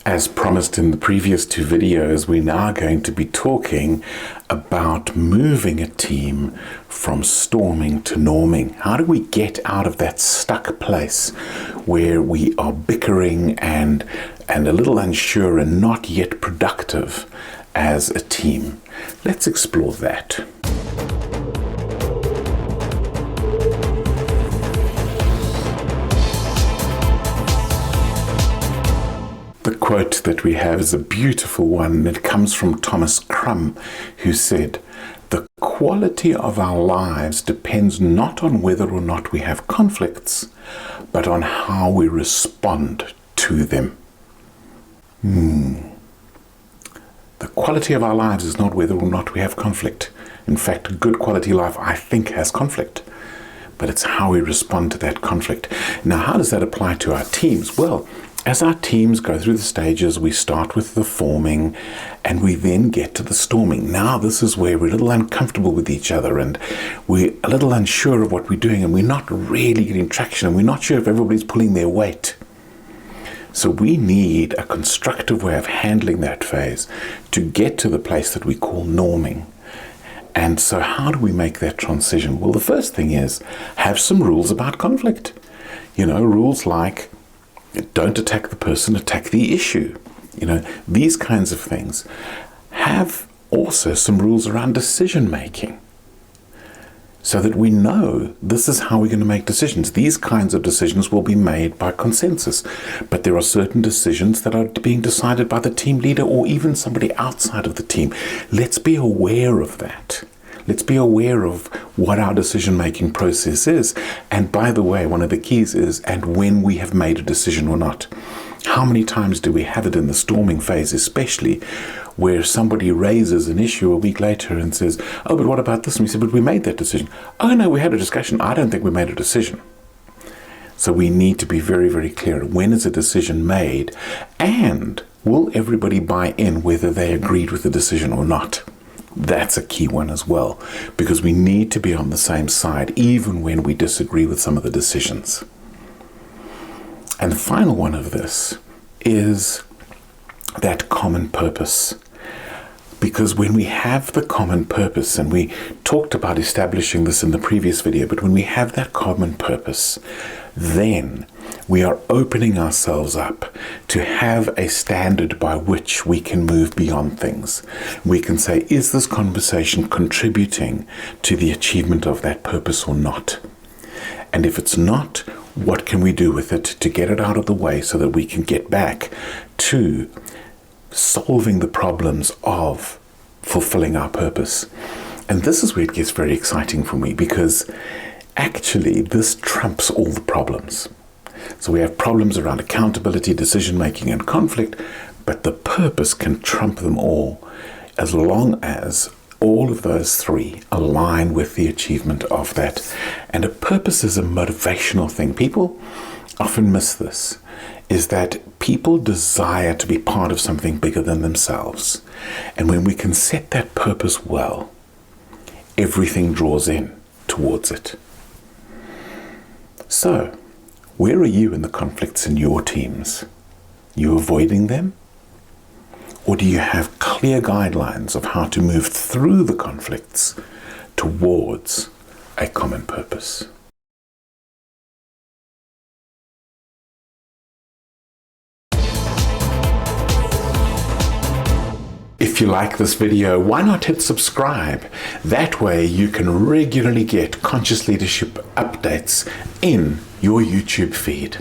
As promised in the previous two videos, we're now going to be talking about moving a team from storming to norming. How do we get out of that stuck place where we are bickering and a little unsure and not yet productive as a team? Let's explore that. The quote that we have is a beautiful one. It comes from Thomas Crum, who said, "The quality of our lives depends not on whether or not we have conflicts, but on how we respond to them." The quality of our lives is not whether or not we have conflict. In fact, a good quality life, I think, has conflict. But it's how we respond to that conflict. Now, how does that apply to our teams? Well, as our teams go through the stages, we start with the forming and we then get to the storming. Now, this is where we're a little uncomfortable with each other and we're a little unsure of what we're doing and we're not really getting traction and we're not sure if everybody's pulling their weight. So we need a constructive way of handling that phase to get to the place that we call norming. And so how do we make that transition? Well, the first thing is have some rules about conflict. Rules like don't attack the person, attack the issue. These kinds of things. Have also some rules around decision making so that we know this is how we're going to make decisions. These kinds of decisions will be made by consensus, but there are certain decisions that are being decided by the team leader or even somebody outside of the team. Let's be aware of that. Let's be aware of what our decision-making process is. And by the way, one of the keys is, and when we have made a decision or not. How many times do we have it in the storming phase, especially where somebody raises an issue a week later and says, "Oh, but what about this?" And we say, "But we made that decision." "Oh, no, we had a discussion. I don't think we made a decision." So we need to be very, very clear. When is a decision made? And will everybody buy in whether they agreed with the decision or not? That's a key one as well, because we need to be on the same side even when we disagree with some of the decisions. And the final one of this is that common purpose. Because when we have the common purpose, and we talked about establishing this in the previous video, but when we have that common purpose, then we are opening ourselves up to have a standard by which we can move beyond things. We can say, is this conversation contributing to the achievement of that purpose or not? And if it's not, what can we do with it to get it out of the way so that we can get back to solving the problems of fulfilling our purpose? And this is where it gets very exciting for me, because actually this trumps all the problems. So we have problems around accountability, decision-making, and conflict, but the purpose can trump them all as long as all of those three align with the achievement of that. And a purpose is a motivational thing. People often miss this, is that people desire to be part of something bigger than themselves. And when we can set that purpose well, everything draws in towards it. So, where are you in the conflicts in your teams? You avoiding them? Or do you have clear guidelines of how to move through the conflicts towards a common purpose? If you like this video, why not hit subscribe? That way you can regularly get conscious leadership updates in your YouTube feed.